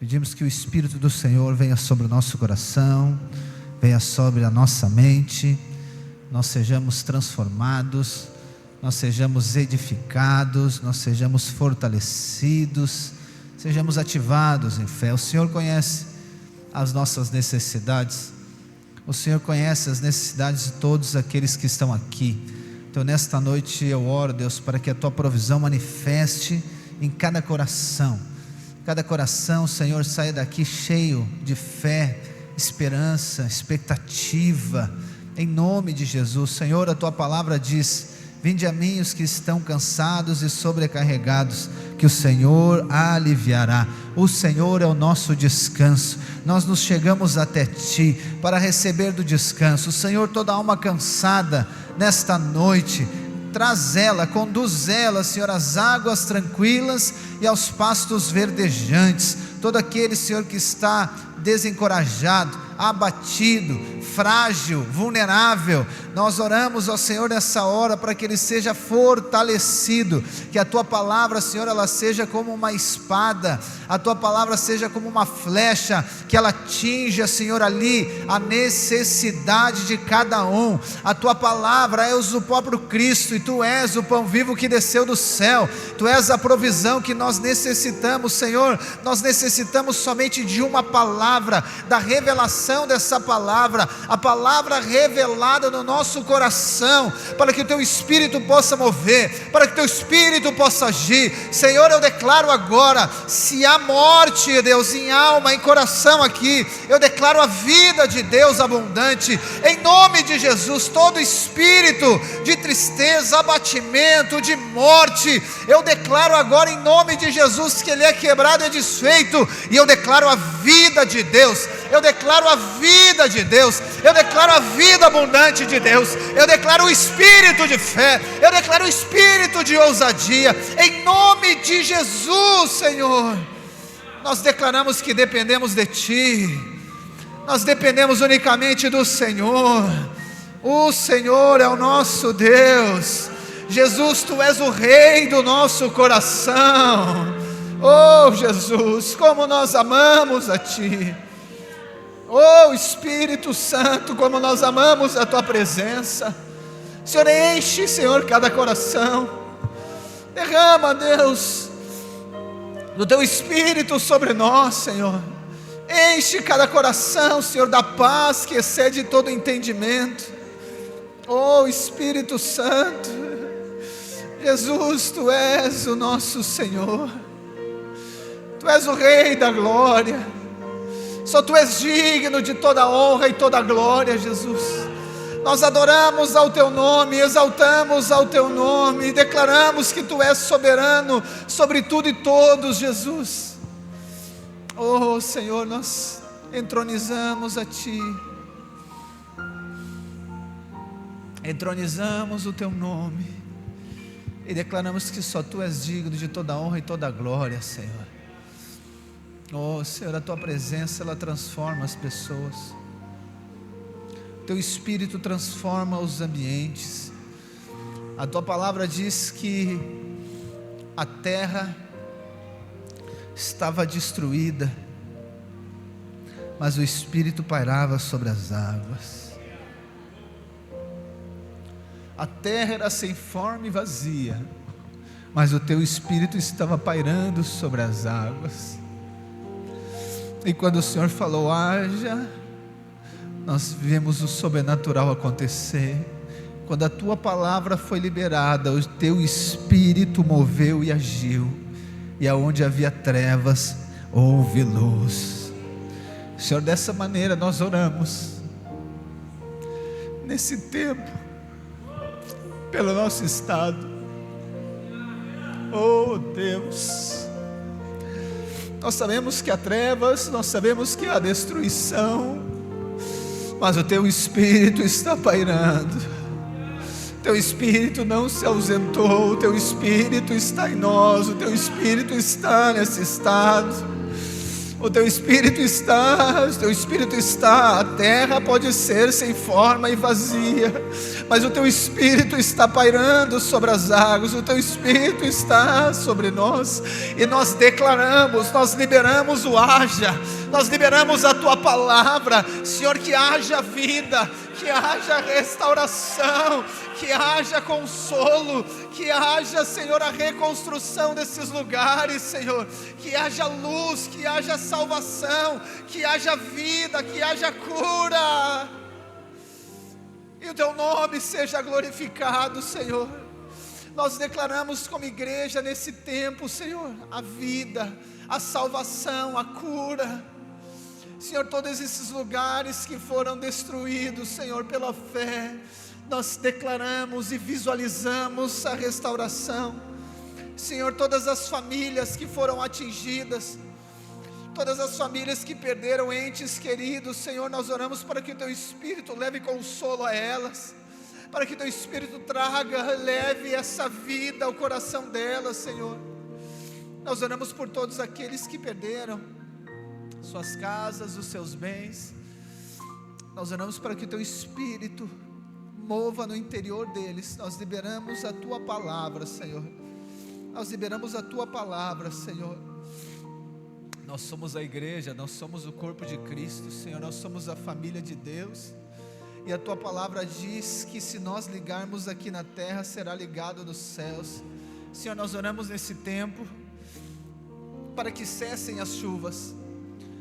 Pedimos que o Espírito do Senhor venha sobre o nosso coração, venha sobre a nossa mente, nós sejamos transformados, nós sejamos edificados, nós sejamos fortalecidos, sejamos ativados em fé. O Senhor conhece as nossas necessidades, o Senhor conhece as necessidades de todos aqueles que estão aqui. Então nesta noite eu oro, Deus, para que a Tua provisão manifeste em cada coração. Cada coração, Senhor, saia daqui cheio de fé, esperança, expectativa, em nome de Jesus. Senhor, a Tua palavra diz: vinde a mim os que estão cansados e sobrecarregados, que o Senhor aliviará. O Senhor é o nosso descanso. Nós nos chegamos até Ti para receber do descanso. Senhor, toda alma cansada nesta noite, traz ela, conduz ela, Senhor, às águas tranquilas e aos pastos verdejantes. Todo aquele, Senhor, que está desencorajado, abatido, frágil, vulnerável, nós oramos ao Senhor nessa hora para que ele seja fortalecido, que a Tua palavra, Senhor, ela seja como uma espada, a Tua palavra seja como uma flecha, que ela atinja, Senhor, ali a necessidade de cada um. A Tua palavra é o próprio Cristo, e Tu és o pão vivo que desceu do céu, Tu és a provisão que nós necessitamos, Senhor. Nós necessitamos somente de uma palavra, da revelação dessa palavra, a palavra revelada no nosso coração, para que o Teu Espírito possa mover, para que o Teu Espírito possa agir. Senhor, eu declaro agora, se há morte, Deus, em alma, em coração aqui, eu declaro a vida de Deus abundante, em nome de Jesus. Todo espírito de tristeza, abatimento, de morte, eu declaro agora em nome de Jesus que ele é quebrado e desfeito, e eu declaro a vida de Deus, eu declaro a vida de Deus, eu declaro a vida abundante de Deus, eu declaro o espírito de fé, eu declaro o espírito de ousadia, em nome de Jesus. Senhor, nós declaramos que dependemos de Ti, nós dependemos unicamente do Senhor. O Senhor é o nosso Deus. Jesus, Tu és o Rei do nosso coração. Oh Jesus, como nós amamos a Ti. Oh Espírito Santo, como nós amamos a Tua presença. Senhor, enche, Senhor, cada coração. Derrama, Deus, do Teu Espírito sobre nós, Senhor. Enche cada coração, Senhor, da paz que excede todo entendimento. Oh Espírito Santo, Jesus, Tu és o nosso Senhor, Tu és o Rei da glória, só Tu és digno de toda honra e toda glória, Jesus. Nós adoramos ao Teu nome, exaltamos ao Teu nome, declaramos que Tu és soberano sobre tudo e todos, Jesus. Oh Senhor, nós entronizamos a Ti, entronizamos o Teu nome e declaramos que só Tu és digno de toda honra e toda glória, Senhor. Oh Senhor, a Tua presença, ela transforma as pessoas, Teu Espírito transforma os ambientes. A Tua palavra diz que a terra estava destruída, mas o Espírito pairava sobre as águas. A terra era sem forma e vazia, mas o Teu Espírito estava pairando sobre as águas. E quando o Senhor falou, haja, nós vimos o sobrenatural acontecer. Quando a Tua palavra foi liberada, o Teu Espírito moveu e agiu, e aonde havia trevas, houve luz. Senhor, dessa maneira nós oramos, nesse tempo, pelo nosso estado. Oh Deus, nós sabemos que há trevas, nós sabemos que há destruição, mas o Teu Espírito está pairando. Teu Espírito não se ausentou, o Teu Espírito está em nós, o Teu Espírito está nesse estado. O teu Espírito está, a terra pode ser sem forma e vazia, mas o teu Espírito está pairando sobre as águas, o teu Espírito está sobre nós, e nós declaramos, nós liberamos o haja, nós liberamos a tua palavra, Senhor, que haja vida, que haja restauração, que haja consolo, que haja, Senhor, a reconstrução desses lugares, Senhor, que haja luz, que haja salvação, que haja vida, que haja cura, e o teu nome seja glorificado, Senhor. Nós declaramos como igreja nesse tempo, Senhor, a vida, a salvação, a cura, Senhor, todos esses lugares que foram destruídos, Senhor, pela fé, nós declaramos e visualizamos a restauração. Senhor, todas as famílias que foram atingidas, todas as famílias que perderam entes queridos, Senhor, nós oramos para que o teu Espírito leve consolo a elas, para que o teu Espírito leve essa vida ao coração delas, Senhor. Nós oramos por todos aqueles que perderam suas casas, os seus bens. Nós oramos para que o teu Espírito mova no interior deles. Nós liberamos a tua palavra, Senhor. Nós liberamos a tua palavra, Senhor. Nós somos a igreja, nós somos o corpo de Cristo, Senhor. Nós somos a família de Deus, e a tua palavra diz que se nós ligarmos aqui na terra, será ligado nos céus. Senhor, nós oramos nesse tempo para que cessem as chuvas.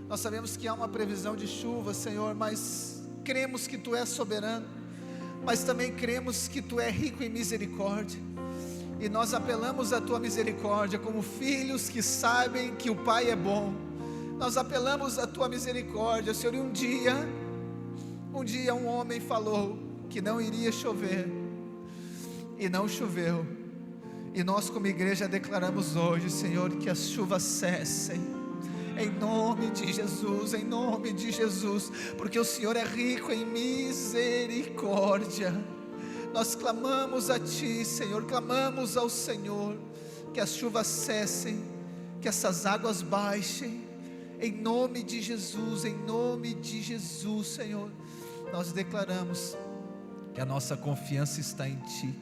Nós sabemos que há uma previsão de chuva, Senhor, mas cremos que tu és soberano, mas também cremos que tu és rico em misericórdia, e nós apelamos à tua misericórdia, como filhos que sabem que o Pai é bom. Nós apelamos à tua misericórdia, Senhor. E um dia um homem falou que não iria chover, e não choveu, e nós como igreja declaramos hoje, Senhor, que as chuvas cessem, em nome de Jesus, em nome de Jesus, porque o Senhor é rico em misericórdia. Nós clamamos a Ti, Senhor, clamamos ao Senhor, que as chuvas cessem, que essas águas baixem, em nome de Jesus, Senhor. Nós declaramos que a nossa confiança está em Ti,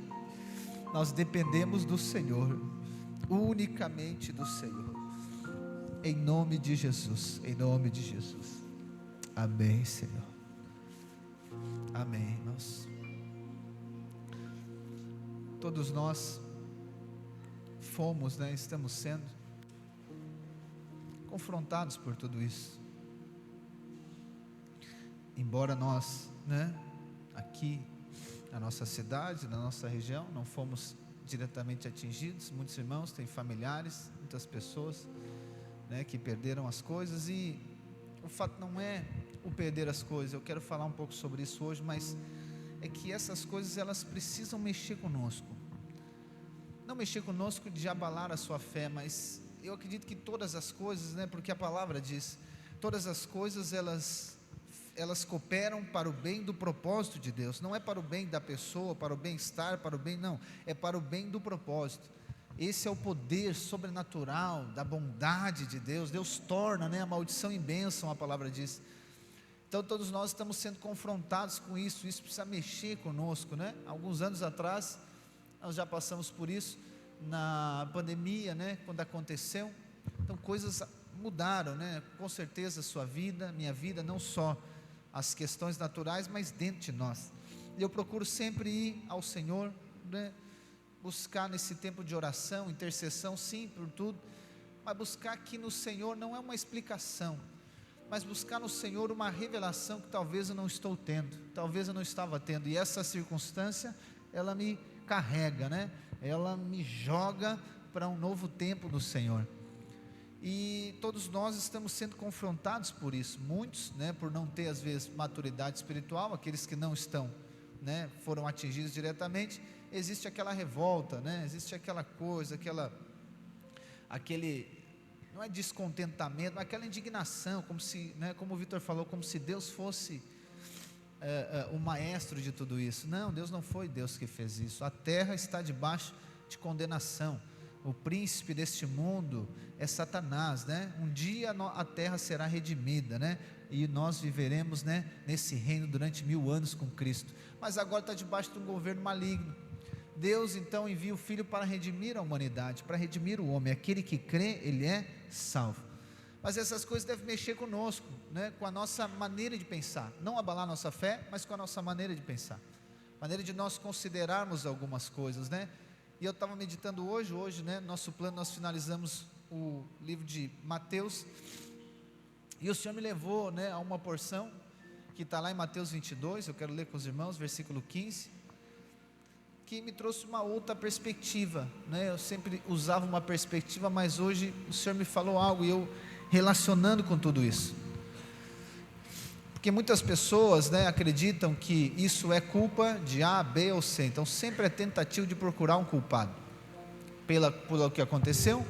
nós dependemos do Senhor, unicamente do Senhor, em nome de Jesus, amém, Senhor, amém, irmãos. Todos nós fomos, estamos sendo confrontados por tudo isso, embora nós, aqui na nossa cidade, na nossa região, não fomos diretamente atingidos. Muitos irmãos têm familiares, muitas pessoas, que perderam as coisas, e o fato não é o perder as coisas. Eu quero falar um pouco sobre isso hoje, mas é que essas coisas, elas precisam mexer conosco, não mexer conosco de abalar a sua fé, mas eu acredito que todas as coisas, porque a palavra diz, todas as coisas elas cooperam para o bem do propósito de Deus, não é para o bem da pessoa, para o bem-estar, não, é para o bem do propósito. Esse é o poder sobrenatural da bondade de Deus. Deus torna, a maldição em bênção, a palavra diz. Então todos nós estamos sendo confrontados com isso precisa mexer conosco, Alguns anos atrás, nós já passamos por isso, na pandemia, quando aconteceu, então coisas mudaram, com certeza a sua vida, minha vida, não só as questões naturais, mas dentro de nós. E eu procuro sempre ir ao Senhor, buscar nesse tempo de oração, intercessão, sim, por tudo, mas buscar aqui no Senhor não é uma explicação, mas buscar no Senhor uma revelação que talvez eu não estou tendo, talvez eu não estava tendo, e essa circunstância, ela me carrega, ela me joga para um novo tempo do Senhor, e todos nós estamos sendo confrontados por isso. Muitos, por não ter às vezes maturidade espiritual, aqueles que não estão, foram atingidos diretamente, existe aquela revolta, existe aquela coisa, aquele, não é descontentamento, mas aquela indignação, como se, como o Vitor falou, como se Deus fosse o maestro de tudo isso. Não, Deus não foi Deus que fez isso. A terra está debaixo de condenação, O príncipe deste mundo é Satanás, né? Um dia a terra será redimida, né? E nós viveremos, né, nesse reino durante 1000 anos com Cristo, mas agora está debaixo de um governo maligno. Deus então envia o Filho para redimir a humanidade, para redimir o homem. Aquele que crê, ele é salvo. Mas essas coisas devem mexer conosco, né? Com a nossa maneira de pensar, não abalar a nossa fé, mas com a nossa maneira de pensar, maneira de nós considerarmos algumas coisas, né? E eu estava meditando hoje, né, nosso plano, nós finalizamos o livro de Mateus, e o Senhor me levou, né, a uma porção que está lá em Mateus 22, eu quero ler com os irmãos, versículo 15, que me trouxe uma outra perspectiva, né? Eu sempre usava uma perspectiva, mas hoje o Senhor me falou algo, e eu relacionando com tudo isso, porque muitas pessoas, né, acreditam que isso é culpa de A, B ou C, então sempre é tentativa de procurar um culpado, pelo que aconteceu,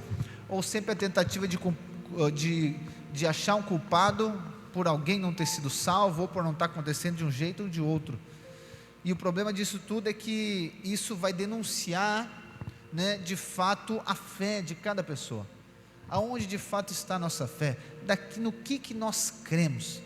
ou sempre é tentativa de achar um culpado por alguém não ter sido salvo, ou por não estar acontecendo de um jeito ou de outro. E o problema disso tudo é que isso vai denunciar, né, de fato a fé de cada pessoa, aonde de fato está a nossa fé, no que nós cremos,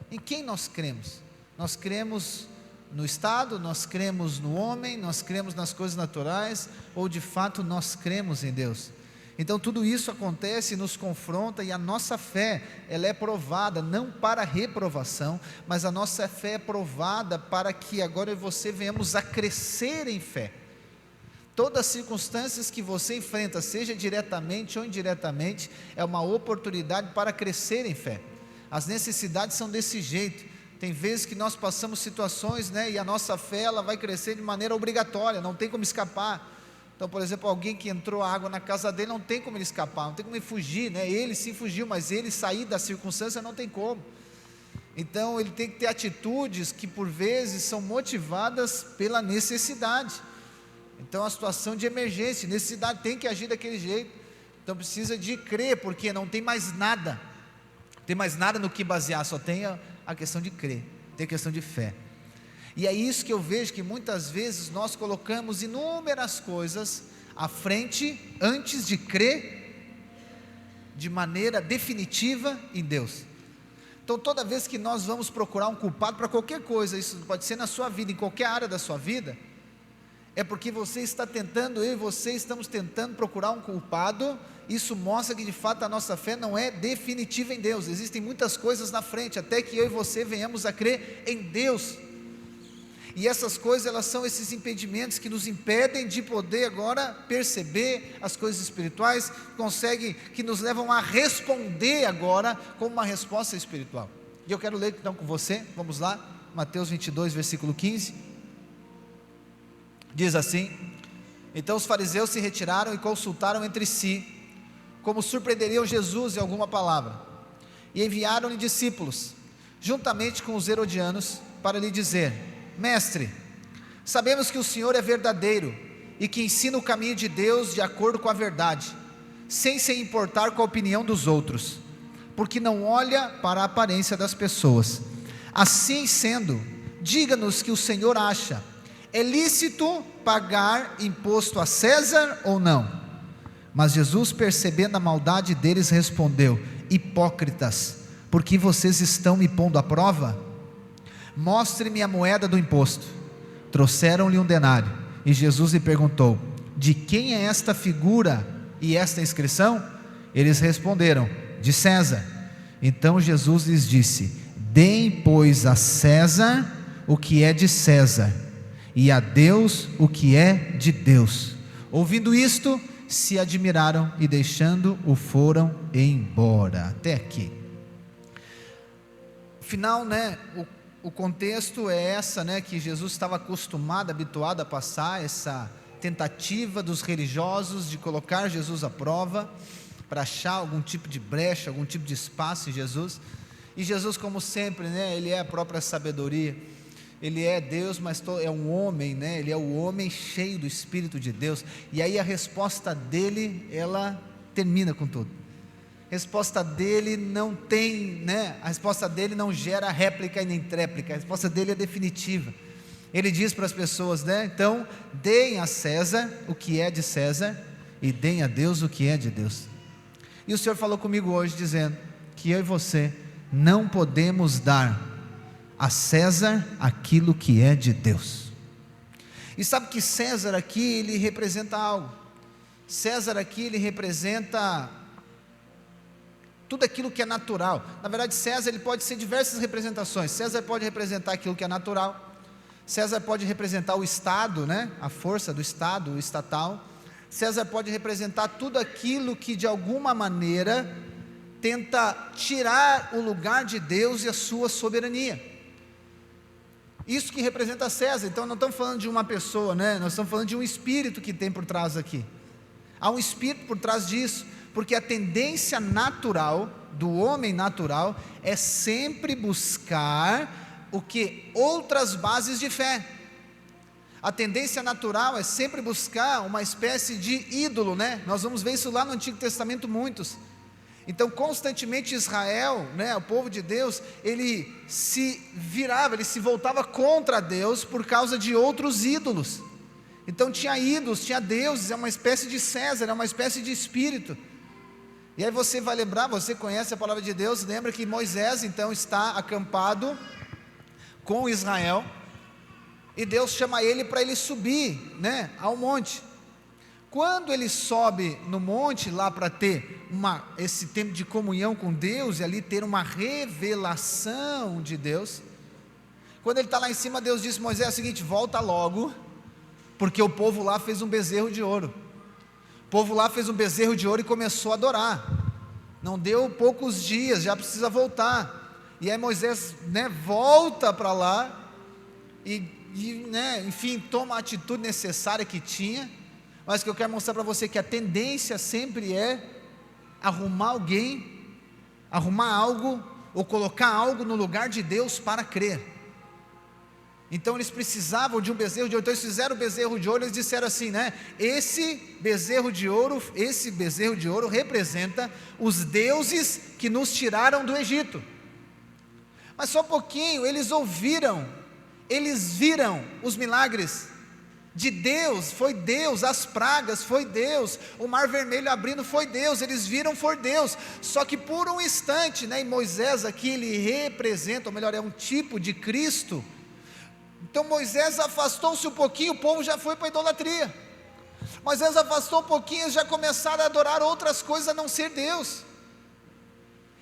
em quem nós cremos. Nós cremos no Estado, nós cremos no homem, nós cremos nas coisas naturais, ou de fato nós cremos em Deus? Então tudo isso acontece, nos confronta, e a nossa fé, ela é provada, não para reprovação, mas a nossa fé é provada para que agora eu e você venhamos a crescer em fé. Todas as circunstâncias que você enfrenta, seja diretamente ou indiretamente, é uma oportunidade para crescer em fé. As necessidades são desse jeito. Tem vezes que nós passamos situações, né, e a nossa fé, ela vai crescer de maneira obrigatória, não tem como escapar. Então, por exemplo, alguém que entrou água na casa dele, não tem como ele escapar, não tem como ele fugir, né? Ele sim fugiu, mas ele sair da circunstância não tem como. Então ele tem que ter atitudes que por vezes são motivadas pela necessidade. Então a situação de emergência, necessidade, tem que agir daquele jeito. Então precisa de crer, porque não tem mais nada, não tem mais nada no que basear, só tem a questão de crer, tem a questão de fé. E é isso que eu vejo, que muitas vezes nós colocamos inúmeras coisas à frente, antes de crer de maneira definitiva em Deus. Então toda vez que nós vamos procurar um culpado para qualquer coisa, isso pode ser na sua vida, em qualquer área da sua vida, é porque você está tentando, eu e você estamos tentando procurar um culpado. Isso mostra que de fato a nossa fé não é definitiva em Deus, existem muitas coisas na frente, até que eu e você venhamos a crer em Deus. E essas coisas, elas são esses impedimentos que nos impedem de poder agora perceber as coisas espirituais, que nos levam a responder agora com uma resposta espiritual. E eu quero ler então com você, vamos lá, Mateus 22, versículo 15, diz assim: então os fariseus se retiraram e consultaram entre si, como surpreenderiam Jesus em alguma palavra, e enviaram-lhe discípulos, juntamente com os herodianos, para lhe dizer: mestre, sabemos que o Senhor é verdadeiro, e que ensina o caminho de Deus de acordo com a verdade, sem se importar com a opinião dos outros, porque não olha para a aparência das pessoas. Assim sendo, diga-nos que o Senhor acha: é lícito pagar imposto a César ou não? Mas Jesus, percebendo a maldade deles, respondeu: hipócritas, por que vocês estão me pondo à prova? Mostre-me a moeda do imposto. Trouxeram-lhe um denário, e Jesus lhe perguntou: de quem é esta figura e esta inscrição? Eles responderam: de César. Então Jesus lhes disse: deem, pois, a César o que é de César, e a Deus o que é de Deus. Ouvindo isto, se admiraram, e deixando-o foram embora. Até aqui. Afinal, né, o contexto é essa, né, que Jesus estava acostumado, habituado a passar, essa tentativa dos religiosos de colocar Jesus à prova, para achar algum tipo de brecha, algum tipo de espaço em Jesus. E Jesus, como sempre, né, ele é a própria sabedoria. Ele é Deus, mas é um homem, né? Ele é o homem cheio do Espírito de Deus. E aí a resposta dele, ela termina com tudo. A resposta dele não tem, né? A resposta dele não gera réplica e nem tréplica. A resposta dele é definitiva. Ele diz para as pessoas, né? Então, deem a César o que é de César, e deem a Deus o que é de Deus. E o Senhor falou comigo hoje dizendo que eu e você não podemos dar a César aquilo que é de Deus. E sabe que César aqui, ele representa algo. César aqui, ele representa tudo aquilo que é natural. Na verdade, César, ele pode ser diversas representações. César pode representar aquilo que é natural. César pode representar o Estado, né? A força do Estado, o estatal. César pode representar tudo aquilo que de alguma maneira tenta tirar o lugar de Deus e a sua soberania. Isso que representa César. Então não estamos falando de uma pessoa, né? Nós estamos falando de um espírito que tem por trás aqui. Há um espírito por trás disso, porque a tendência natural do homem natural é sempre buscar o que? Outras bases de fé. A tendência natural é sempre buscar uma espécie de ídolo, né? Nós vamos ver isso lá no Antigo Testamento muitos. Então constantemente Israel, né, o povo de Deus, ele se virava, ele se voltava contra Deus por causa de outros ídolos. Então tinha ídolos, tinha deuses, é uma espécie de César, é uma espécie de espírito. E aí você vai lembrar, você conhece a palavra de Deus, lembra que Moisés então está acampado com Israel, e Deus chama ele para ele subir, né, ao monte. Quando ele sobe no monte lá para ter esse tempo de comunhão com Deus, e ali ter uma revelação de Deus, quando ele está lá em cima, Deus disse: Moisés, é o seguinte, volta logo, porque o povo lá fez um bezerro de ouro. O povo lá fez um bezerro de ouro e começou a adorar. Não deu poucos dias, já precisa voltar. E aí Moisés, né, volta para lá né, enfim, toma a atitude necessária que tinha. Mas o que eu quero mostrar para você é que a tendência sempre é arrumar alguém, arrumar algo, ou colocar algo no lugar de Deus para crer. Então eles precisavam de um bezerro de ouro. Então eles fizeram o bezerro de ouro. Eles disseram assim, né? Esse bezerro de ouro representa os deuses que nos tiraram do Egito. Mas só um pouquinho, eles viram os milagres de Deus, foi Deus, as pragas foi Deus, o mar vermelho abrindo foi Deus, eles viram foi Deus, só que por um instante, né, e Moisés aqui ele representa, ou melhor, é um tipo de Cristo. Então Moisés afastou-se um pouquinho, o povo já foi para a idolatria. Moisés afastou um pouquinho, eles já começaram a adorar outras coisas a não ser Deus.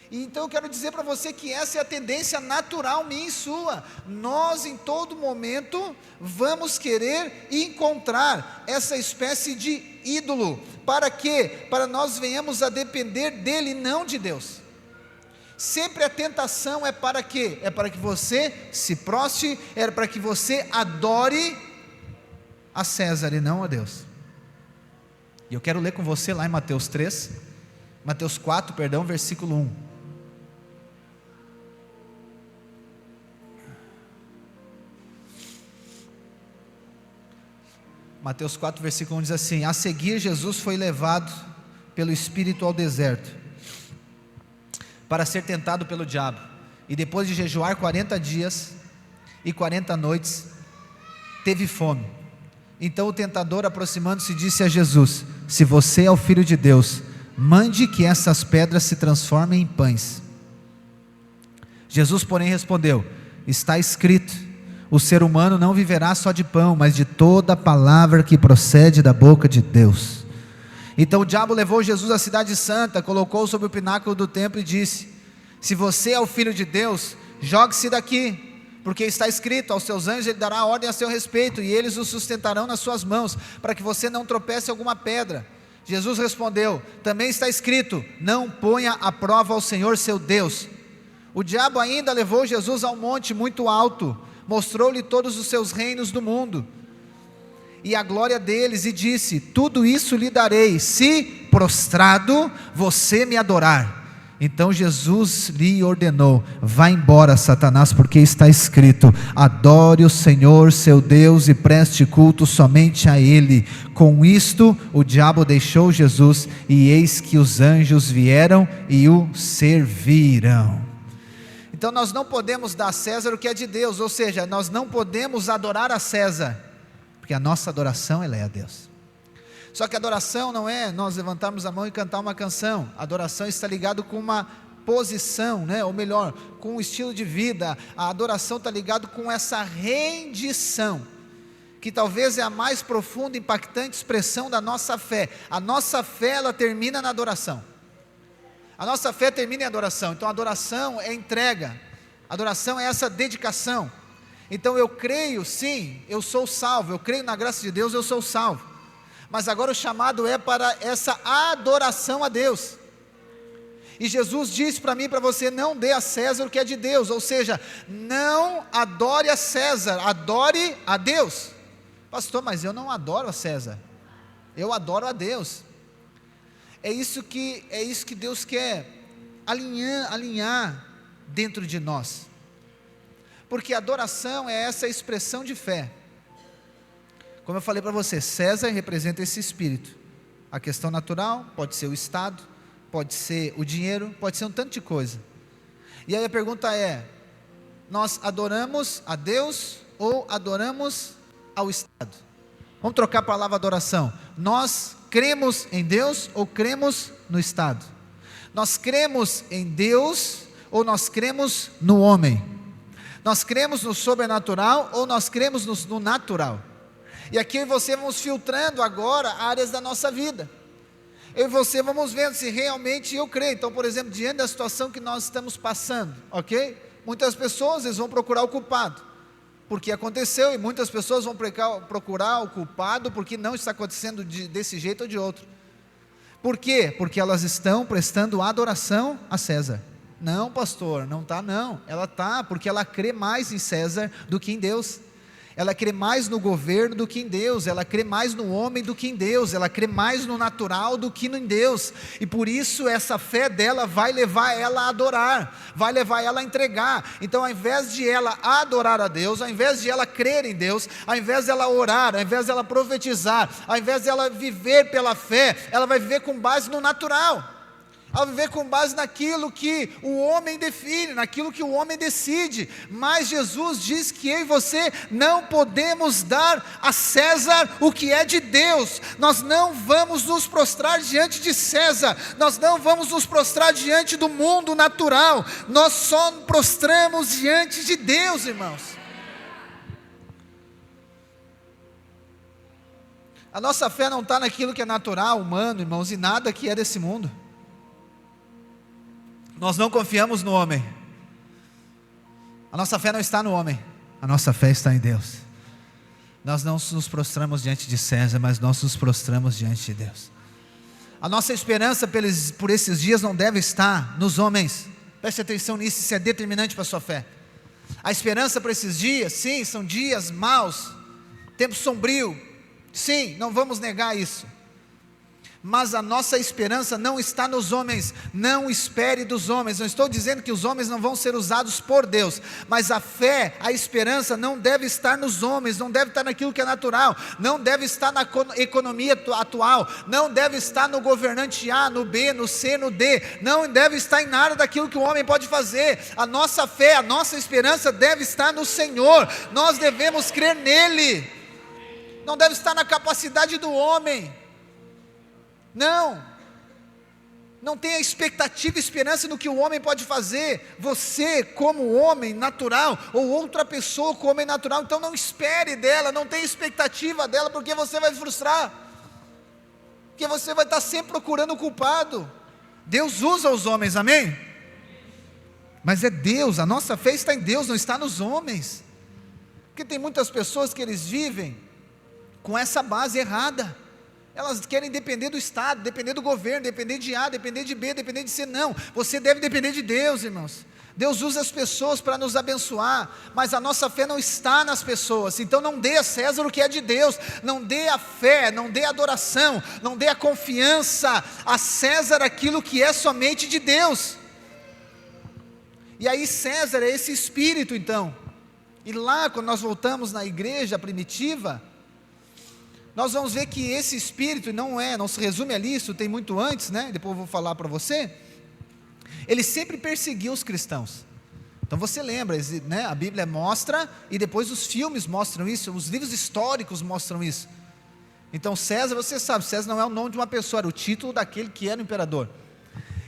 E então eu quero dizer para você que essa é a tendência natural minha e sua. Nós em todo momento vamos querer encontrar essa espécie de ídolo. Para quê? Para nós venhamos a depender dele, não de Deus. Sempre a tentação é para quê? É para que você se prostre, é para que você adore a César e não a Deus. E eu quero ler com você lá em Mateus 4, versículo 1. Mateus 4, versículo 1 diz assim: a seguir Jesus foi levado pelo Espírito ao deserto, para ser tentado pelo diabo, e depois de jejuar 40 dias e 40 noites, teve fome. Então o tentador, aproximando-se, disse a Jesus: se você é o Filho de Deus, mande que essas pedras se transformem em pães. Jesus, porém, respondeu: está escrito, o ser humano não viverá só de pão, mas de toda palavra que procede da boca de Deus. Então o diabo levou Jesus à cidade santa, colocou-o sobre o pináculo do templo e disse: se você é o Filho de Deus, jogue-se daqui, porque está escrito, aos seus anjos ele dará ordem a seu respeito, e eles o sustentarão nas suas mãos, para que você não tropece em alguma pedra. Jesus respondeu: também está escrito, não ponha à prova ao Senhor seu Deus. O diabo ainda levou Jesus a um monte muito alto, mostrou-lhe todos os seus reinos do mundo e a glória deles, e disse: tudo isso lhe darei, se prostrado você me adorar. Então Jesus lhe ordenou: vá embora, Satanás, porque está escrito, adore o Senhor seu Deus e preste culto somente a Ele. Com isto o diabo deixou Jesus, e eis que os anjos vieram e o serviram. Então nós não podemos dar a César o que é de Deus, ou seja, nós não podemos adorar a César, porque a nossa adoração ela é a Deus. Só que adoração não é nós levantarmos a mão e cantar uma canção. Adoração está ligado com uma posição, né? Ou melhor, com um estilo de vida. A adoração está ligado com essa rendição, que talvez é a mais profunda e impactante expressão da nossa fé. A nossa fé, ela termina na adoração. A nossa fé termina em adoração. Então a adoração é entrega, a adoração é essa dedicação. Então eu creio, sim, eu sou salvo, eu creio na graça de Deus, eu sou salvo. Mas agora o chamado é para essa adoração a Deus. E Jesus disse para mim e para você: não dê a César o que é de Deus. Ou seja, não adore a César, adore a Deus. Pastor, mas eu não adoro a César, eu adoro a Deus. É isso que Deus quer alinhar dentro de nós. Porque adoração é essa expressão de fé. Como eu falei para você, César representa esse espírito. A questão natural pode ser o Estado, pode ser o dinheiro, pode ser um tanto de coisa. E aí a pergunta é: nós adoramos a Deus ou adoramos ao Estado? Vamos trocar a palavra adoração. Nós cremos em Deus ou cremos no Estado? Nós cremos em Deus ou nós cremos no homem? Nós cremos no sobrenatural ou nós cremos no natural? E aqui eu e você vamos filtrando agora áreas da nossa vida. Eu e você vamos vendo se realmente eu creio. Então, por exemplo, diante da situação que nós estamos passando, ok? Muitas pessoas eles vão procurar o culpado, porque aconteceu, e muitas pessoas vão procurar o culpado porque não está acontecendo desse jeito ou de outro. Por quê? Porque elas estão prestando adoração a César. Não, pastor, não está não. Ela está, porque ela crê mais em César do que em Deus. Ela crê mais no governo do que em Deus, ela crê mais no homem do que em Deus, ela crê mais no natural do que em Deus, e por isso essa fé dela vai levar ela a adorar, vai levar ela a entregar. Então, ao invés de ela adorar a Deus, ao invés de ela crer em Deus, ao invés de ela orar, ao invés de ela profetizar, ao invés de ela viver pela fé, ela vai viver com base no natural. Ao viver com base naquilo que o homem define, naquilo que o homem decide. Mas Jesus diz que eu e você não podemos dar a César o que é de Deus. Nós não vamos nos prostrar diante de César, nós não vamos nos prostrar diante do mundo natural, nós só prostramos diante de Deus, irmãos. A nossa fé não está naquilo que é natural, humano, irmãos, e nada que é desse mundo. Nós não confiamos no homem. A nossa fé não está no homem, a nossa fé está em Deus. Nós não nos prostramos diante de César, mas nós nos prostramos diante de Deus. A nossa esperança por esses dias não deve estar nos homens. Preste atenção nisso, isso é determinante para a sua fé. A esperança para esses dias, sim, são dias maus, tempo sombrio, sim, não vamos negar isso. Mas a nossa esperança não está nos homens. Não espere dos homens. Não estou dizendo que os homens não vão ser usados por Deus, mas a fé, a esperança não deve estar nos homens, não deve estar naquilo que é natural, não deve estar na economia atual, não deve estar no governante A, no B, no C, no D, não deve estar em nada daquilo que o homem pode fazer. A nossa fé, a nossa esperança deve estar no Senhor. Nós devemos crer nele, não deve estar na capacidade do homem. Não tenha expectativa e esperança no que o homem pode fazer. Você como homem natural, ou outra pessoa como homem natural, então não espere dela, não tenha expectativa dela, porque você vai frustrar, porque você vai estar sempre procurando o culpado. Deus usa os homens, amém? Mas é Deus, a nossa fé está em Deus, não está nos homens. Porque tem muitas pessoas que eles vivem com essa base errada. Elas querem depender do Estado, depender do governo, depender de A, depender de B, depender de C. Não, você deve depender de Deus, irmãos. Deus usa as pessoas para nos abençoar, mas a nossa fé não está nas pessoas. Então não dê a César o que é de Deus, não dê a fé, não dê a adoração, não dê a confiança a César aquilo que é somente de Deus. E aí César é esse espírito então. E lá quando nós voltamos na igreja primitiva, nós vamos ver que esse espírito não se resume ali, isso tem muito antes, né? Depois eu vou falar para você. Ele sempre perseguiu os cristãos. Então você lembra, né? A Bíblia mostra, e depois os filmes mostram isso, os livros históricos mostram isso, Então César, você sabe, César não é o nome de uma pessoa, era o título daquele que era o imperador.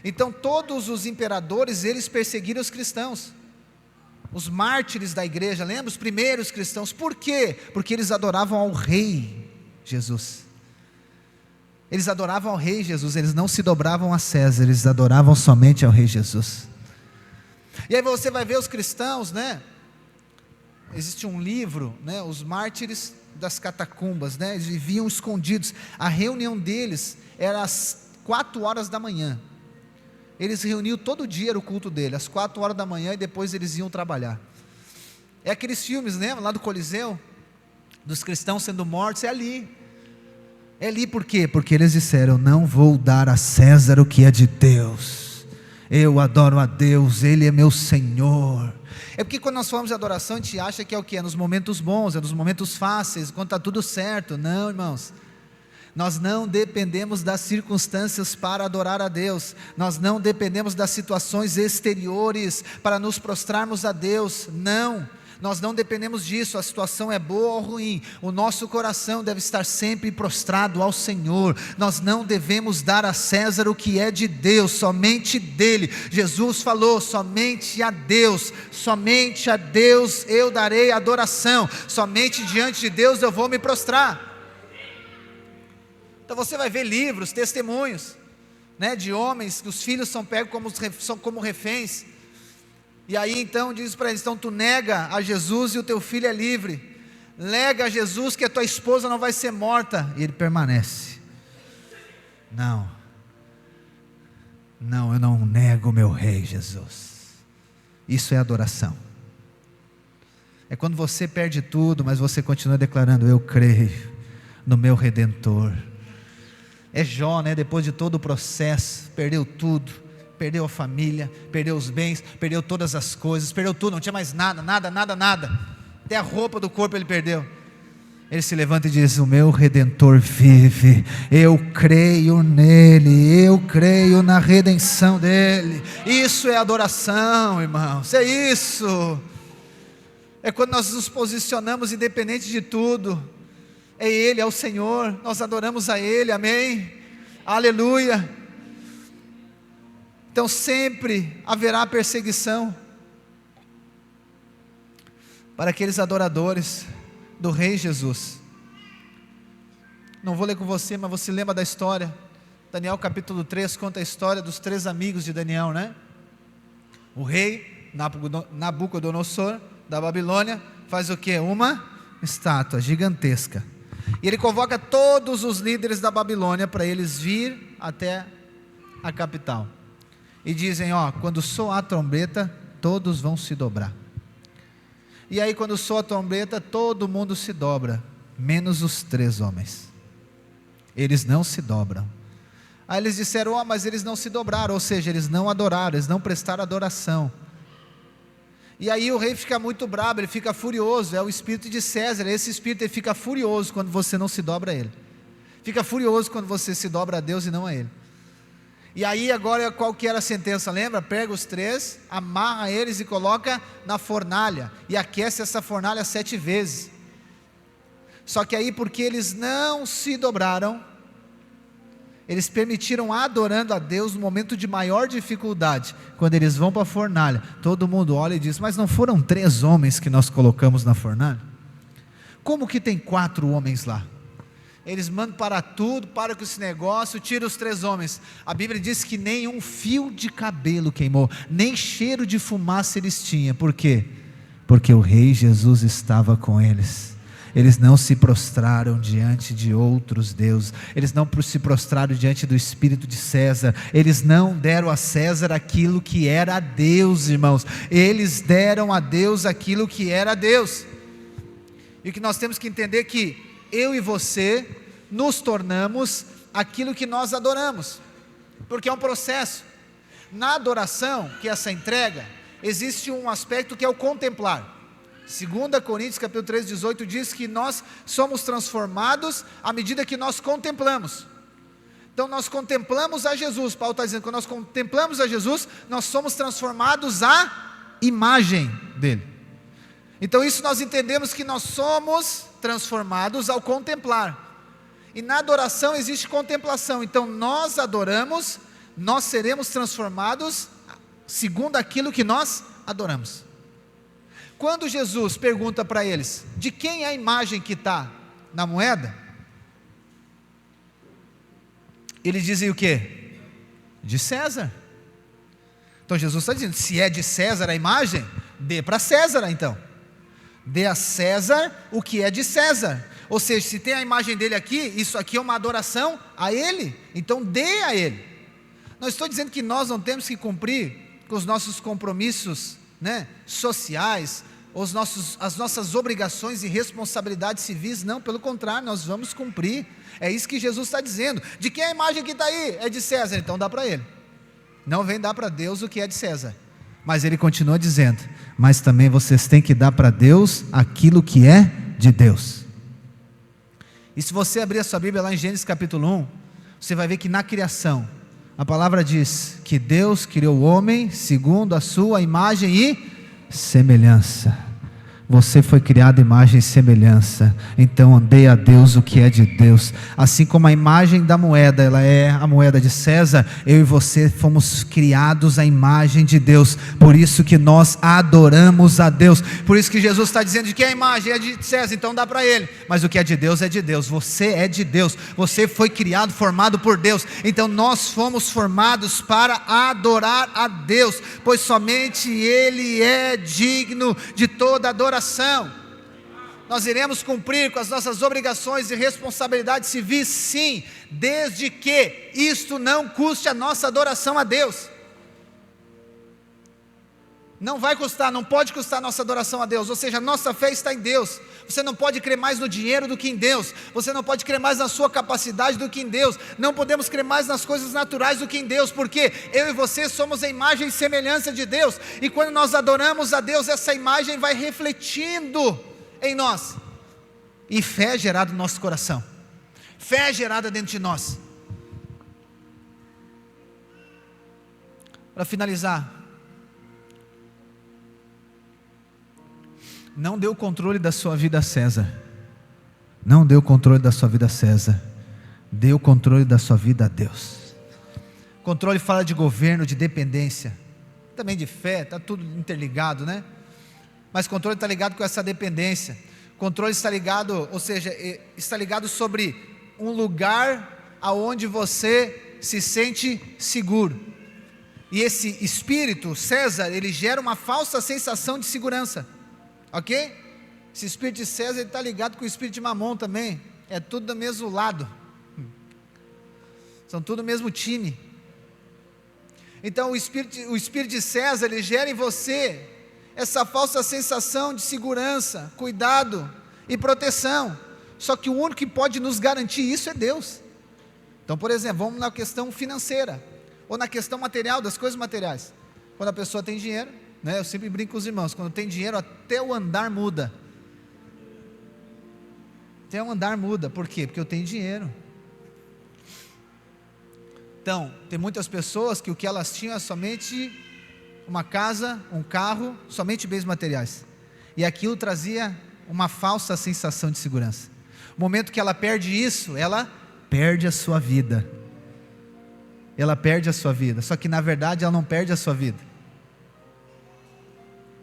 Então todos os imperadores, eles perseguiram os cristãos, os mártires da igreja, lembra? Os primeiros cristãos. Por quê? Porque eles adoravam ao rei Jesus. Eles adoravam ao rei Jesus, eles não se dobravam a César, eles adoravam somente ao rei Jesus. E aí você vai ver os cristãos, né? Existe um livro, né? Os mártires das catacumbas, né? Eles viviam escondidos. A reunião deles era às 4 horas da manhã. Eles se reuniam todo dia, era o culto dele, às 4 horas da manhã, e depois eles iam trabalhar. É aqueles filmes, lembra? Lá do Coliseu, dos cristãos sendo mortos, é ali. É ali por quê? Porque eles disseram: não vou dar a César o que é de Deus, eu adoro a Deus, Ele é meu Senhor. É porque quando nós falamos de adoração, a gente acha que é o que? É nos momentos bons, é nos momentos fáceis, quando está tudo certo. Não, irmãos, nós não dependemos das circunstâncias para adorar a Deus, nós não dependemos das situações exteriores para nos prostrarmos a Deus. Não, nós não dependemos disso. A situação é boa ou ruim, o nosso coração deve estar sempre prostrado ao Senhor. Nós não devemos dar a César o que é de Deus, somente dele. Jesus falou: somente a Deus eu darei adoração, somente diante de Deus eu vou me prostrar. Então você vai ver livros, testemunhos, né, de homens que os filhos são pegos como reféns. E aí então diz para eles: então tu nega a Jesus e o teu filho é livre. Nega a Jesus que a tua esposa não vai ser morta. E ele permanece: não, eu não nego o meu rei Jesus. Isso é adoração. É quando você perde tudo, mas você continua declarando: eu creio no meu Redentor. É Jó, né? Depois de todo o processo, perdeu tudo, perdeu a família, perdeu os bens, perdeu todas as coisas, perdeu tudo, não tinha mais nada, até a roupa do corpo ele perdeu. Ele se levanta e diz: o meu Redentor vive, eu creio nele, eu creio na redenção dele. Isso é adoração, irmãos, é isso. É quando nós nos posicionamos independente de tudo. É Ele, é o Senhor, nós adoramos a Ele, amém? Aleluia. Então sempre haverá perseguição para aqueles adoradores do Rei Jesus. Não vou ler com você, mas você lembra da história? Daniel capítulo 3 conta a história dos 3 amigos de Daniel, né? O rei Nabucodonosor da Babilônia faz o que? Uma estátua gigantesca. E ele convoca todos os líderes da Babilônia para eles vir até a capital. E dizem: quando soar a trombeta, todos vão se dobrar. E aí quando soa a trombeta, todo mundo se dobra, menos os 3 homens. Eles não se dobram. Aí eles disseram: mas eles não se dobraram, ou seja, eles não adoraram, eles não prestaram adoração. E aí o rei fica muito bravo, ele fica furioso. É o espírito de César, esse espírito, ele fica furioso quando você não se dobra a ele. Fica furioso quando você se dobra a Deus e não a ele. E aí agora qual que era a sentença, lembra? Pega os 3, amarra eles e coloca na fornalha, e aquece essa fornalha 7 vezes. Só que aí, porque eles não se dobraram, eles permitiram adorando a Deus no momento de maior dificuldade. Quando eles vão para a fornalha, todo mundo olha e diz: mas não foram 3 homens que nós colocamos na fornalha? Como que tem 4 homens lá? Eles mandam parar tudo, param com esse negócio, tiram os 3 homens. A Bíblia diz que nem um fio de cabelo queimou, nem cheiro de fumaça eles tinham. Por quê? Porque o Rei Jesus estava com eles. Eles não se prostraram diante de outros deuses, eles não se prostraram diante do espírito de César, eles não deram a César aquilo que era a Deus, irmãos. Eles deram a Deus aquilo que era a Deus. E o que nós temos que entender é que eu e você nos tornamos aquilo que nós adoramos, porque é um processo. Na adoração, que é essa entrega, existe um aspecto que é o contemplar. 2 Coríntios capítulo 3, 18 diz que nós somos transformados à medida que nós contemplamos. Então nós contemplamos a Jesus. Paulo está dizendo que quando nós contemplamos a Jesus, nós somos transformados à imagem dele. Então isso nós entendemos que nós somos transformados ao contemplar. E na adoração existe contemplação. Então nós adoramos, nós seremos transformados segundo aquilo que nós adoramos. Quando Jesus pergunta para eles, de quem é a imagem que está na moeda? Eles dizem o quê? De César. Então Jesus está dizendo, se é de César a imagem, dê para César então. Dê a César o que é de César. Ou seja, se tem a imagem dele aqui, isso aqui é uma adoração a ele, então dê a ele. Não estou dizendo que nós não temos que cumprir com os nossos compromissos, né, sociais, as nossas obrigações e responsabilidades civis, não, pelo contrário, nós vamos cumprir. É isso que Jesus está dizendo. De quem é a imagem que está aí? É de César, então dá para ele. Não vem dar para Deus o que é de César. Mas ele continua dizendo, mas também vocês têm que dar para Deus aquilo que é de Deus. E se você abrir a sua Bíblia lá em Gênesis capítulo 1, você vai ver que na criação, a palavra diz que Deus criou o homem segundo a sua imagem e semelhança. Você foi criado imagem e semelhança, então dê a Deus o que é de Deus. Assim como a imagem da moeda, ela é a moeda de César, eu e você fomos criados à imagem de Deus, por isso que nós adoramos a Deus, por isso que Jesus está dizendo de que a imagem é de César, então dá para ele, mas o que é de Deus é de Deus, você é de Deus, você foi criado, formado por Deus, então nós fomos formados para adorar a Deus, pois somente Ele é digno de toda adoração. Nós iremos cumprir com as nossas obrigações e responsabilidades civis, sim, desde que isto não custe a nossa adoração a Deus. Não vai custar, não pode custar a nossa adoração a Deus, ou seja, a nossa fé está em Deus. Você não pode crer mais no dinheiro do que em Deus, você não pode crer mais na sua capacidade do que em Deus, não podemos crer mais nas coisas naturais do que em Deus, porque eu e você somos a imagem e semelhança de Deus, e quando nós adoramos a Deus, essa imagem vai refletindo em nós, e fé é gerada no nosso coração, fé é gerada dentro de nós. Para finalizar, não dê o controle da sua vida a César. Não dê o controle da sua vida a César. Dê o controle da sua vida a Deus. Controle fala de governo, de dependência, também de fé, está tudo interligado, né? Mas controle está ligado com essa dependência. Controle está ligado, ou seja, está ligado sobre um lugar aonde você se sente seguro. E esse espírito, César, ele gera uma falsa sensação de segurança. Ok? Esse espírito de César está ligado com o espírito de Mamon também. É tudo do mesmo lado. São tudo do mesmo time. Então o espírito de César, ele gera em você essa falsa sensação de segurança, cuidado e proteção. Só que o único que pode nos garantir isso é Deus. Então, por exemplo, vamos na questão financeira, ou na questão material, das coisas materiais. Quando a pessoa tem dinheiro, né, eu sempre brinco com os irmãos, quando tem dinheiro até o andar muda. Até o andar muda, por quê? Porque eu tenho dinheiro. Então, tem muitas pessoas que o que elas tinham é somente uma casa, um carro, somente bens materiais. E aquilo trazia uma falsa sensação de segurança. No momento que ela perde isso, ela perde a sua vida. Ela perde a sua vida, só que na verdade ela não perde a sua vida.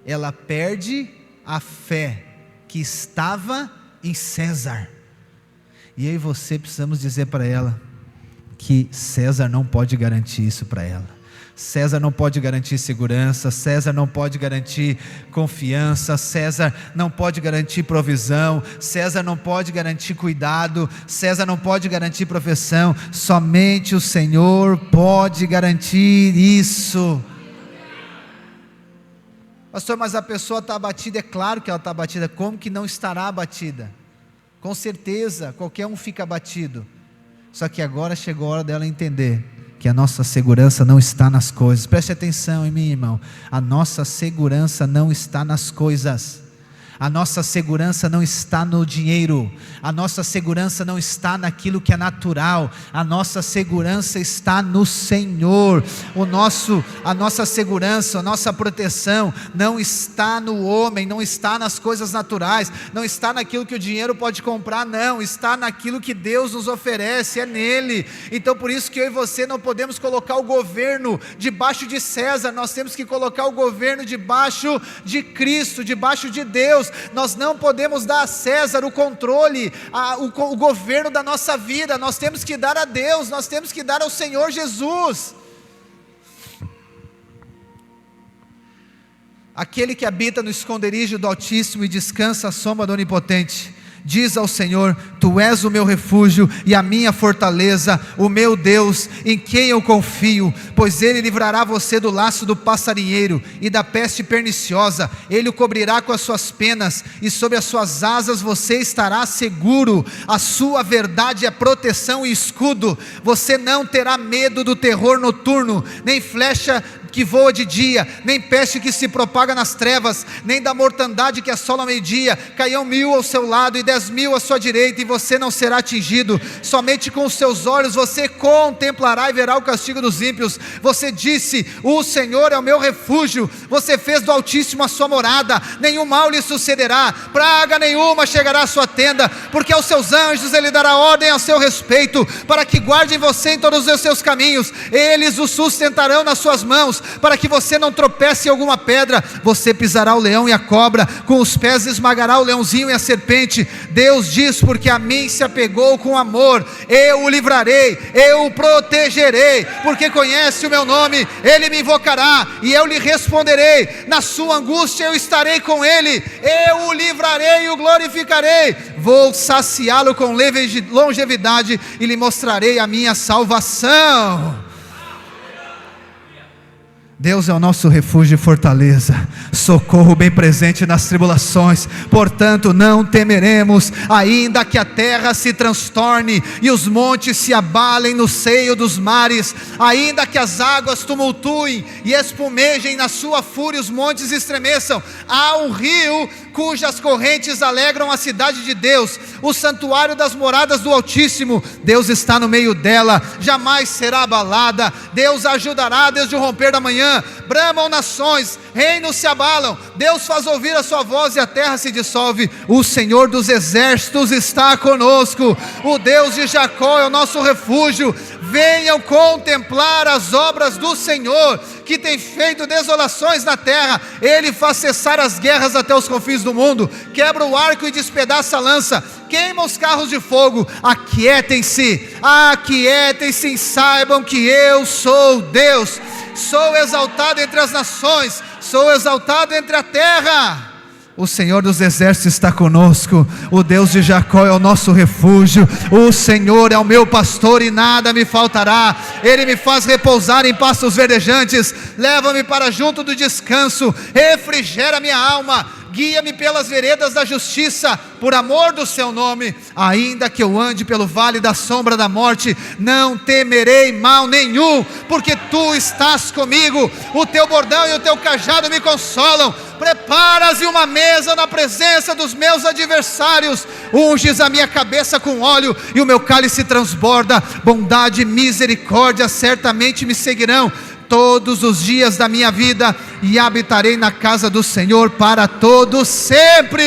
Ela perde a fé que estava em César. E eu e você precisamos dizer para ela que César não pode garantir isso para ela. César não pode garantir segurança, César não pode garantir confiança, César não pode garantir provisão, César não pode garantir cuidado, César não pode garantir profissão, somente o Senhor pode garantir isso. Pastor, mas a pessoa está abatida, é claro que ela está abatida, como que não estará abatida? Com certeza, qualquer um fica abatido, só que agora chegou a hora dela entender que a nossa segurança não está nas coisas. Preste atenção em mim, irmão, a nossa segurança não está nas coisas, A nossa segurança não está no dinheiro, a nossa segurança não está naquilo que é natural, a nossa segurança está no Senhor. A nossa segurança, a nossa proteção não está no homem, não está nas coisas naturais, não está naquilo que o dinheiro pode comprar, não, está naquilo que Deus nos oferece, é nele. Então por isso que eu e você não podemos colocar o governo debaixo de César, nós temos que colocar o governo debaixo de Cristo, debaixo de Deus. Nós não podemos dar a César o controle, o governo da nossa vida, nós temos que dar a Deus, nós temos que dar ao Senhor Jesus. Aquele que habita no esconderijo do Altíssimo e descansa à sombra do Onipotente, diz ao Senhor: Tu és o meu refúgio e a minha fortaleza, o meu Deus, em quem eu confio, pois Ele livrará você do laço do passarinheiro e da peste perniciosa. Ele o cobrirá com as suas penas e sob as suas asas você estará seguro. A sua verdade é proteção e escudo. Você não terá medo do terror noturno, nem flecha que voa de dia, nem peste que se propaga nas trevas, nem da mortandade que assola ao meio-dia. Cairão 1000 ao seu lado e 10.000 à sua direita, e você não será atingido. Somente com os seus olhos você contemplará e verá o castigo dos ímpios. Você disse: o Senhor é o meu refúgio. Você fez do Altíssimo a sua morada. Nenhum mal lhe sucederá, praga nenhuma chegará à sua tenda, porque aos seus anjos Ele dará ordem a seu respeito, para que guardem você em todos os seus caminhos. Eles o sustentarão nas suas mãos, para que você não tropece em alguma pedra. Você pisará o leão e a cobra, com os pés esmagará o leãozinho e a serpente. Deus diz: porque a mim se apegou com amor, eu o livrarei, eu o protegerei, porque conhece o meu nome. Ele me invocará e eu lhe responderei. Na sua angústia eu estarei com ele, eu o livrarei e o glorificarei. Vou saciá-lo com longevidade e lhe mostrarei a minha salvação. Deus é o nosso refúgio e fortaleza, socorro bem presente nas tribulações. Portanto não temeremos, ainda que a terra se transtorne e os montes se abalem no seio dos mares, ainda que as águas tumultuem e espumejem na sua fúria, os montes estremeçam. Há um rio cujas correntes alegram a cidade de Deus, o santuário das moradas do Altíssimo. Deus está no meio dela, jamais será abalada. Deus a ajudará desde o romper da manhã. Bramam nações, reinos se abalam. Deus faz ouvir a sua voz e a terra se dissolve. O Senhor dos exércitos está conosco. O Deus de Jacó é o nosso refúgio. Venham contemplar as obras do Senhor, que tem feito desolações na terra. Ele faz cessar as guerras até os confins do mundo, quebra o arco e despedaça a lança, queima os carros de fogo. Aquietem-se, aquietem-se, saibam que eu sou Deus. Sou exaltado entre as nações, sou exaltado entre a terra. O Senhor dos exércitos está conosco. O Deus de Jacó é o nosso refúgio. O Senhor é o meu pastor e nada me faltará. Ele me faz repousar em pastos verdejantes, leva-me para junto do descanso, refrigera minha alma. Guia-me pelas veredas da justiça, por amor do seu nome. Ainda que eu ande pelo vale da sombra da morte, não temerei mal nenhum, porque tu estás comigo. O teu bordão e o teu cajado me consolam. Preparas uma mesa na presença dos meus adversários. Unges a minha cabeça com óleo e o meu cálice transborda. Bondade e misericórdia certamente me seguirão todos os dias da minha vida, e habitarei na casa do Senhor para todo sempre.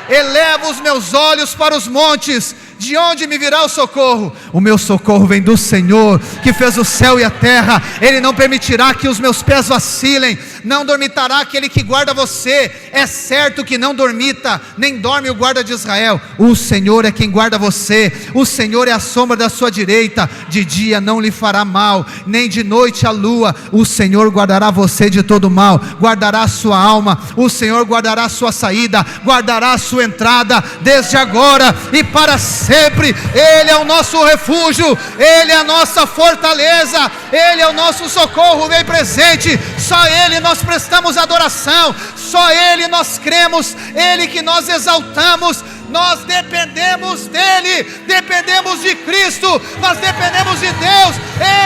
Elevo os meus olhos para os montes, de onde me virá o socorro? O meu socorro vem do Senhor, que fez o céu e a terra. Ele não permitirá que os meus pés vacilem. Não dormitará aquele que guarda você. É certo que não dormita, nem dorme o guarda de Israel. O Senhor é quem guarda você. O Senhor é a sombra da sua direita. De dia não lhe fará mal, nem de noite a lua. O Senhor guardará você de todo mal, guardará a sua alma. O Senhor guardará a sua saída, guardará a sua entrada, desde agora e para sempre. Ele é o nosso refúgio, Ele é a nossa fortaleza, Ele é o nosso socorro bem presente. Só Ele nós prestamos adoração, só Ele nós cremos, Ele que nós exaltamos. Nós dependemos dEle, dependemos de Cristo, nós dependemos de Deus.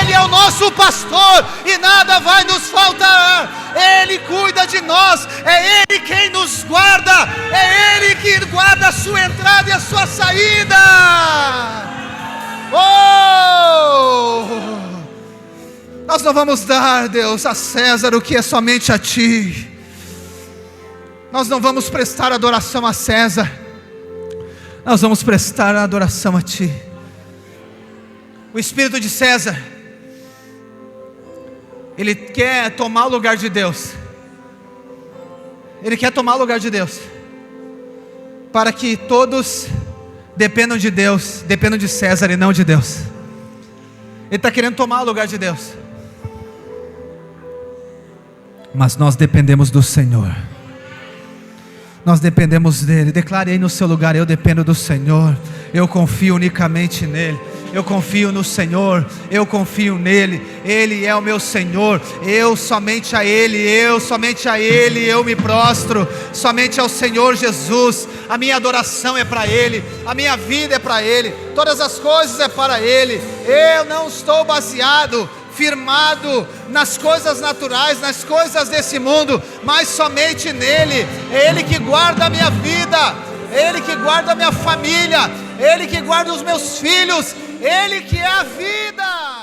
Ele é o nosso pastor e nada vai nos faltar. Ele cuida de nós, é Ele quem nos guarda, é Ele que guarda a sua entrada e a sua saída. Nós não vamos dar, Deus, a César o que é somente a Ti. Nós não vamos prestar adoração a César, nós vamos prestar adoração a Ti. O espírito de César, ele quer tomar o lugar de Deus. Ele quer tomar o lugar de Deus, para que todos dependam de Deus, dependam de César e não de Deus. Ele está querendo tomar o lugar de Deus. Mas nós dependemos do Senhor. Nós dependemos dEle. Declare aí no seu lugar: eu dependo do Senhor. Eu confio unicamente nele. Eu confio no Senhor, eu confio nele, Ele é o meu Senhor, somente a Ele eu me prostro, somente ao Senhor Jesus. A minha adoração é para Ele, a minha vida é para Ele, todas as coisas é para Ele. Eu não estou baseado, firmado nas coisas naturais, nas coisas desse mundo, mas somente nele. É Ele que guarda a minha vida, é Ele que guarda a minha família, é Ele que guarda os meus filhos, Ele que é a vida.